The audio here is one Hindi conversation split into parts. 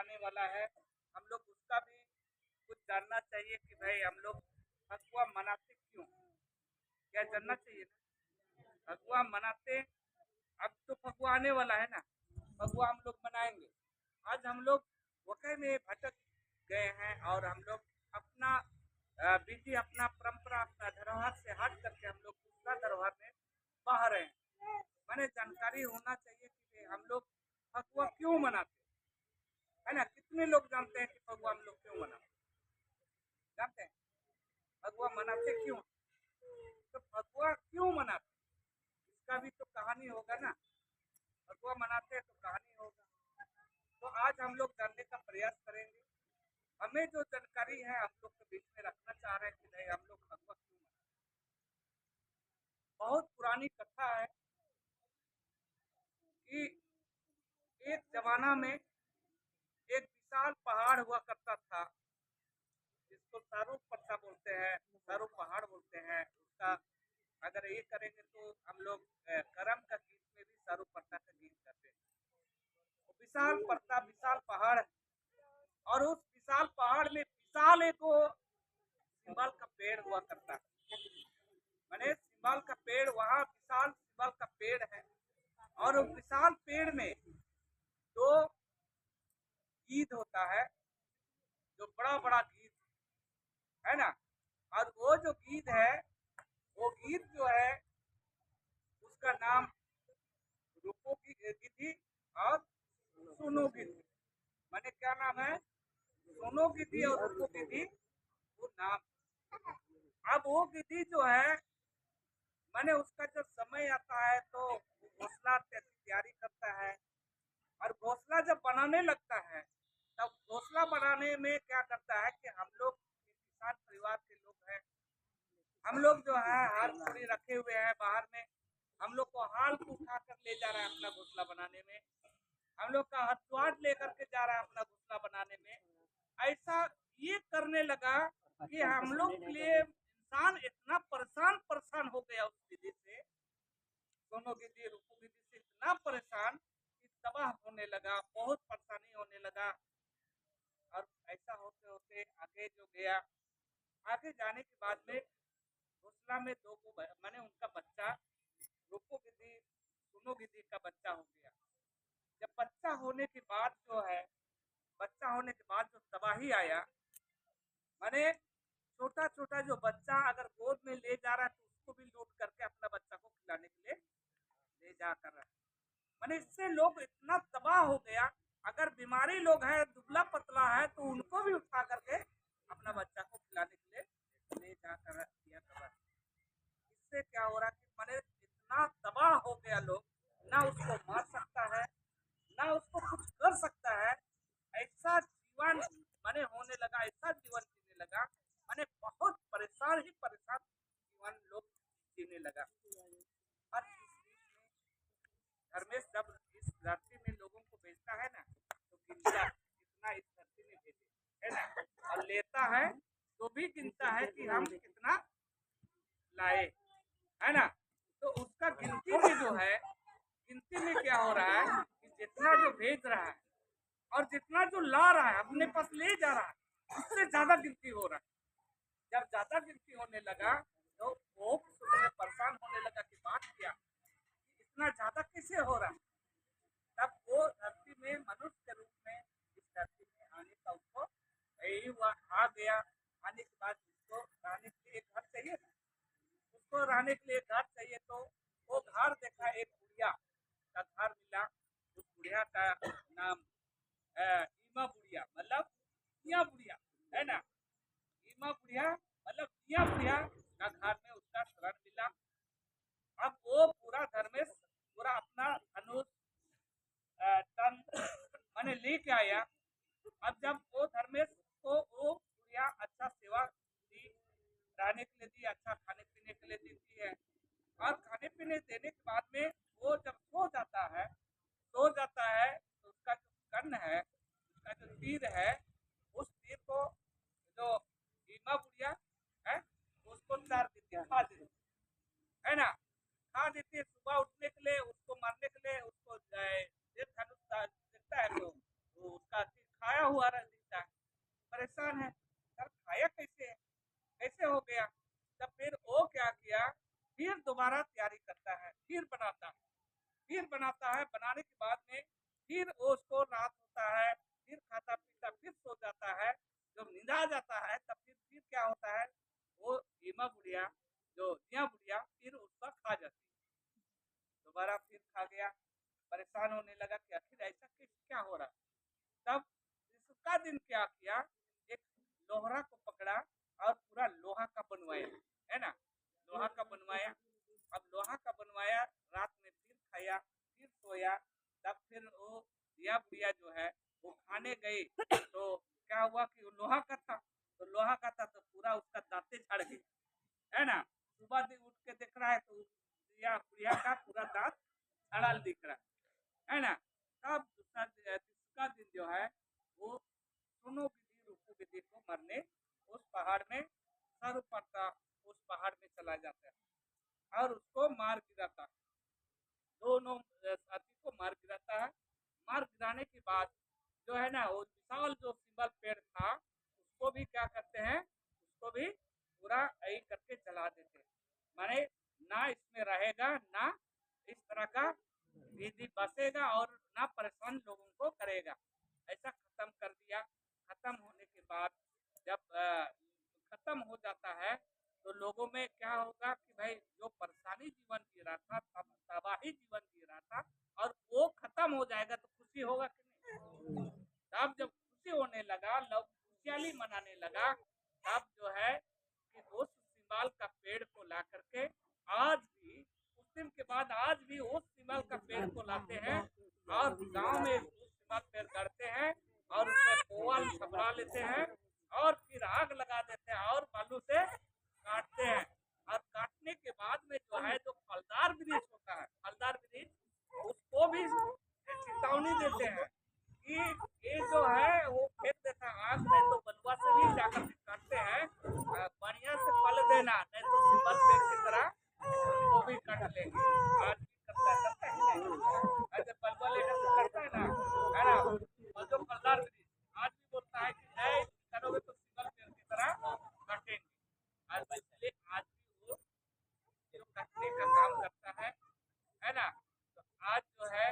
आने वाला है, हम लोग उसका भी कुछ जानना चाहिए कि भाई हम लोग फगुआ मनाते क्यों, क्या जानना चाहिए ना। फगुआ मनाते, अब तो फगुआ आने वाला है ना, फगुआ हम लोग मनाएंगे। आज हम लोग वाकई में भटक गए हैं और हम लोग अपना विधि, अपना परंपरा, अपना धरोहर से हट करके हम लोग दूसरा धरोहर में बह रहे हैं। मैंने जानकारी होना चाहिए कि हम लोग फगुआ क्यों मनाते है ना। कितने लोग जानते हैं कि फगुआ हम लोग क्यों मनाते, जानते हैं फगुआ मनाते क्यों। तो फगुआ क्यों मनाते, इसका भी तो कहानी होगा ना। फगुआ मनाते हैं तो कहानी होगा। तो आज हम लोग जानने का प्रयास करेंगे। हमें जो जानकारी है हम लोग के बीच में रखना चाह रहे हैं कि नहीं हम लोग फगुआ क्यों मनाते। बहुत पुरानी कथा है कि एक जमाना में एक विशाल पहाड़ हुआ करता था, जिसको सारूप पत्ता बोलते हैं, सारूप पहाड़ बोलते हैं। उसका अगर ये करेंगे तो हम लोग करम का गीत में भी सारूप पत्ता का गीत करते हैं। वो विशाल पत्ता, विशाल पहाड़ है और उस विशाल पहाड़ में विशाल एक सिंबल का पेड़ हुआ करता है। मैंने सिंबल का पेड़, वहाँ विशाल सिंबल का पेड़ है और उस विशाल पेड़ में दो गीध होता है, जो बड़ा बड़ा गीध है ना। और वो जो गीध है, वो गीध जो है उसका नाम रूपो की गिद्धि और सोनो गिद्धि। मैंने क्या नाम है, सोनो गिद्धि और रूपो गिद्धि, वो नाम। अब वो गिद्धि जो है, मैंने उसका जब समय आता है तो घोंसला की तैयारी करता है और घोंसला जब बनाने लगता है, तब घोंसला बनाने में क्या करता है कि हम लोग किसान परिवार के लोग हैं, हम लोग जो है हार पूरी रखे हुए हैं बाहर में, हम लोग को हाल को उठा कर ले जा रहा है अपना घोंसला बनाने में, हम लोग का हथवाट लेकर के जा रहा है अपना घोंसला बनाने में। ऐसा ये करने लगा कि हम लोग के लिए इंसान इतना परेशान परेशान हो गया उस विधि से, दोनों गिद्धि रूपो गिद्धि से इतना परेशान कि तबाह होने लगा, बहुत परेशानी होने लगा। और ऐसा होते होते आगे जो गया, आगे जाने के बाद में घोंसला में दो को मैंने उनका बच्चा रूपो गिद्धि दोनों गिद्धि का बच्चा हो गया। जब बच्चा होने के बाद जो है, बच्चा होने के बाद जो तबाही आया, मैंने छोटा छोटा जो बच्चा अगर गोद में ले जा रहा है तो उसको भी लूट करके अपना बच्चा को खिलाने के लिए ले जा कर रहा है। मैंने इससे लोग इतना तबाह हो गया, अगर बीमारी लोग हैं, दुबला पतला है, तो उनको भी उठा करके अपना बच्चा को खिलाने के लिए ले जाकर दिया कर रहा है। इससे क्या हो रहा है कि मैंने इतना तबाह हो गया लोग, ना उसको मार सकता है ना उसको कुछ कर सकता है, ऐसा जीवन मैंने होने लगा, ऐसा जीवन जीने लगा। मैंने बहुत परेशान ही परेशान जीवन लोग जीने लगा। और इस बीच में धर्मेश जब इस धरती में लोगों को भेजता है ना, तो गिनता कितना इस धरती में भेजे है ना, और लेता है तो भी गिनता है कि हम कितना लाए, है ना। तो उसका गिनती में जो है, गिनती में क्या हो रहा है कि जितना जो भेज रहा है और जितना जो ला रहा है अपने पास ले जा रहा है, उससे ज्यादा गिनती हो रहा है। जब ज्यादा गिनती होने लगा तो वो उसमें परेशान होने लगा कि बात क्या, इतना ज्यादा कैसे हो रहा है। तब वो धरती में मनुष्य के रूप में इस धरती में आने का उसको यही हुआ, आ गया। आने के बाद उसको रहने के लिए घर चाहिए ना, उसको रहने के लिए घर चाहिए, तो वो घर देखा, एक बुढ़िया का घर मिला। उस बुढ़िया का नाम ईमा बुढ़िया, मतलब मियाँ बुढ़िया है ना। ईमा बुढ़िया मतलब मियाँ बुढ़िया का घर में उसका शरण मिला। अब वो पूरा धर्मेश पूरा अपना धनुष तन मैंने लेके आया। अब जब वो धर्मेश को वो बुढ़िया अच्छा सेवा दी, रहने के लिए दी, अच्छा खाने पीने के लिए देती है, और खाने पीने देने के बाद में वो जब सो जाता है तो उसका जो कर्ण है, उसका जो तीर है, उस तीर को जो ईमा बुढ़िया है उसको चार देती है, खा देती है ना, खा देती है। सुबह उठने के लिए, उसको मारने के लिए, उसको धनुष देखता है तो उसका तीर खाया हुआ रहता है, परेशान है, यार खाया कैसे है, कैसे हो गया। तब फिर वो क्या किया, फिर दोबारा तैयारी करता है, फिर बनाता है, फिर बनाता है, बनाने के बाद में फिर वो उसको रात होता है, फिर खाता पीता, फिर सो जाता है। जब नींद आ जाता है तब फिर क्या होता है, वो हीमा बुढ़िया, जो जिया बुढ़िया फिर उसका खा जाती है, दोबारा फिर खा गया, परेशान होने लगा कि आखिर ऐसा क्या हो रहा। तब इसका दिन क्या किया, एक लोहरा को पकड़ा और पूरा लोहा का बनवाया, है ना, लोहा का बनवाया। अब लोहा का बनवाया, रात में फिर खाया, फिर सोया। तब फिर वो दिया बुढ़िया जो है वो खाने गई, तो क्या हुआ कि वो लोहा का था, तो लोहा का था तो पूरा उसका दांतें झड़ गई, है ना। सुबह दिन उठ के देख रहा है तो दिया बुढ़िया का पूरा दांत झड़ा दिख रहा है ना। तब दूसरा दिन जो है वो सुनो विधि रूपो विधि को मरने उस पहाड़ में सर पड़ता, उस पहाड़ में चला जाता है और उसको मार गिराता है, दोनों साथी को मार गिराता है। मार गिराने के बाद जो है ना वो विशाल जो सिंबल पेड़ था उसको भी क्या करते हैं, उसको भी पूरा यही करके जला देते हैं, माने ना इसमें रहेगा, ना इस तरह का विधि बसेगा और ना परेशान लोगों को करेगा, ऐसा खत्म कर दिया। खत्म होने के बाद जब खत्म हो जाता है तो लोगों में क्या होगा कि भाई जो परेशानी जीवन जी रहा था, तबाही जीवन जी रहा था, और वो खत्म हो जाएगा तो खुशी होगा कि नहीं। तब जब खुशी होने लगा, लोग खुशहाली मनाने लगा, तब जो है कि उस सिंबाल का पेड़ को ला करके आज भी, उस दिन के बाद आज भी उस सिंबाल का पेड़ को लाते हैं और गांव में उस सिंबाल पेड़ गाड़ते हैं और उसमें पोवल छपड़ा लेते हैं और फिर आग लगा देते हैं और बालू से काटते हैं। और काटने के बाद में जो है जो फलदार वृक्ष होता है, फलदार वृक्ष उसको भी चेतावनी देते हैं कि ये जो है वो फेंक देता आग, नहीं तो बलुआ से भी जाकर के काटते हैं, बढ़िया से फल देना, नहीं तो सिंबल पेड़ की तरह वो भी काट लेंगे। आज भी करता है नहीं, ऐसे बलुआ लेकर के करता है ना, और जो फलदार वृक्ष आज भी बोलता है कि नहीं करोगे तो सिंबल पेड़ की तरह काटेंगे। आज इसलिए आज भी वो जो काटने का काम करता है ना। तो आज जो है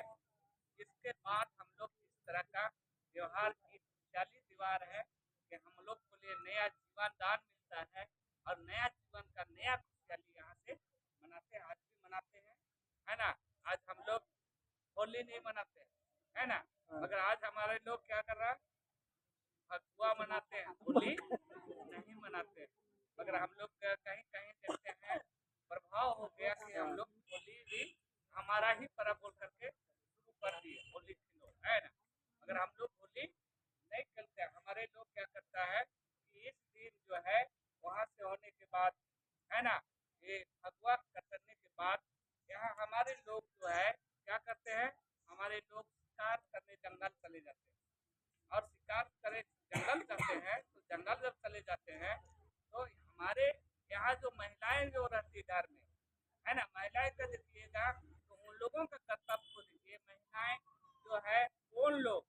इसके बाद हम लोग इस तरह का त्योहार की खुशहाली दीवार है कि हम लोग को लिए नया जीवन दान मिलता है और नया जीवन का नया खुशहाली यहाँ से मनाते हैं, आज भी मनाते हैं, है ना। आज हम लोग होली नहीं मनाते है ना, मगर आज हमारे लोग क्या कर रहा है, फगुआ मनाते हैं, होली नहीं मनाते। मगर हम लोग कहीं कहीं देखते हैं प्रभाव हो गया कि हम लोग होली भी हमारा ही पर्व बोल करके शुरू कर दिए, होली खेलो, है ना। मगर हम लोग होली नहीं खेलते। हमारे लोग क्या करता है कि इस दिन जो है वहां से होने के बाद, है ना, ये फगुआ करने के बाद यहाँ हमारे लोग जो है क्या करते हैं, हमारे लोग शिकार करने जंगल चले जाते हैं और शिकार करे जंगल करते हैं। तो जंगल जब चले जाते हैं तो हमारे यहाँ जो महिलाएं जो रहती घर में, है ना, महिलाएं का देखिएगा तो उन लोगों का कर्तव्य को देखिए, महिलाएं जो है कौन लोग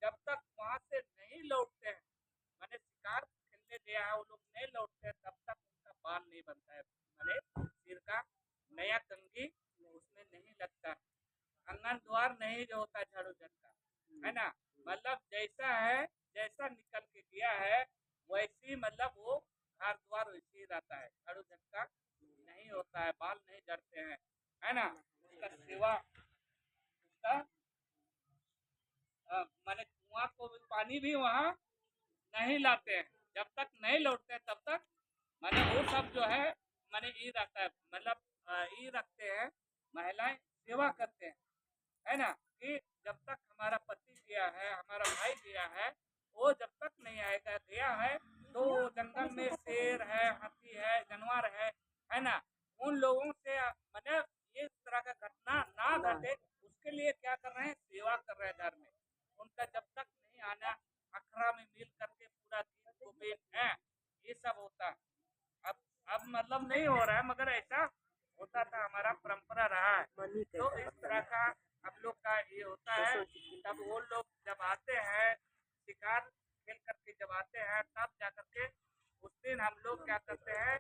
जब तक वहां से नहीं लौटते हैं, मैंने शिकार खेलने गया है वो लोग नहीं लौटते हैं, तब तक उनका बाल नहीं बनता है, मैंने सिर का नया कंघी उसमें नहीं लगता है, आंगन द्वार नहीं जो होता झाड़ू झटका, है ना। मतलब जैसा है, जैसा निकल के गया है वैसी, मतलब वो घर द्वार वैसे ही रहता है, झाड़ू झटका नहीं होता है, बाल नहीं झड़ते हैं, है ना। उसका सेवा, उसका माने कुआं को भी पानी भी वहाँ नहीं लाते हैं, जब तक नहीं लौटते हैं तब तक माने वो सब जो है माने ये रहता है, मतलब ये रखते हैं, महिलाएं सेवा करते हैं, है ना, कि जब तक हमारा पति गया है, हमारा भाई गया है, वो जब तक नहीं आएगा, गया है तो जंगल में शेर है, हाथी है, जानवर है ना, उन लोगों से मतलब ये इस तरह का घटना ना घटे उसके लिए क्या कर रहे हैं, सेवा कर रहे हैं घर में। उनका जब तक नहीं आना, अखड़ा में मिल करके पूरा गीत गोविंद है, ये सब होता है। अब मतलब नहीं हो रहा है, मगर ऐसा होता था, हमारा परंपरा रहा है। तो इस तरह का हम लोग का ये होता है। तब वो लोग जब आते हैं शिकार खेल करके जब आते हैं तब जा करके उस दिन हम लोग क्या करते हैं,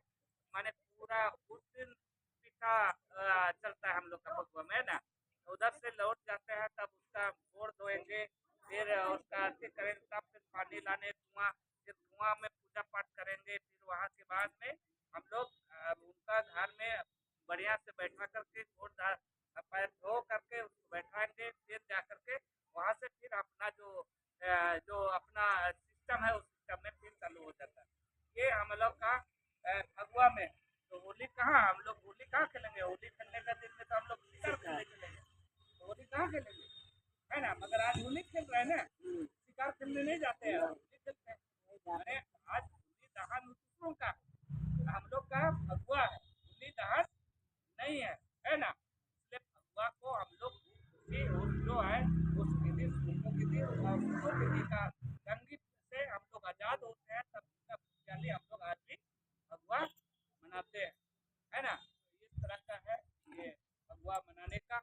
माने पूरा उस दिन पीछा चलता है हम लोग का फगुआ में ना। उधर से लौट जाते हैं तब उसका गोड़ धोएंगे, फिर उसका आरती करेंगे, तब फिर पानी लाने धुआं, फिर धुआं में पूजा पाठ करेंगे। फिर वहाँ के बाद में हम लोग उनका घर में बढ़िया से बैठा करके गोड़ पैर धो करके उसको बैठाएंगे, फिर जा करके वहाँ से फिर अपना जो अपना सिस्टम है उस सिस्टम में फिर चालू हो जाता है। ये हम लोग का फगुआ में। तो होली कहाँ, हम लोग होली कहाँ खेलेंगे, होली खेलने का दिन में तो हम लोग शिकार खेलने चलेंगे, तो होली कहाँ खेलेंगे, है ना। मगर आज होली खेल रहे हैं ना, शिकार खेलने नहीं जाते हैं, होली खेलते हैं। अरे आज होली दहन दूसरों का, हम लोग का फगुआ है, होली दहन नहीं है ना। इसलिए फगुआ को हम लोग खुशी जो है उसके दिन, सुखों के दिन और सुखों के दिन का संगीत से हम लोग आजाद होते हैं, तब उसका खुशहाली हम लोग आज भी फगुआ मनाते हैं, है ना। तो इस तरह का है ये फगुआ मनाने का।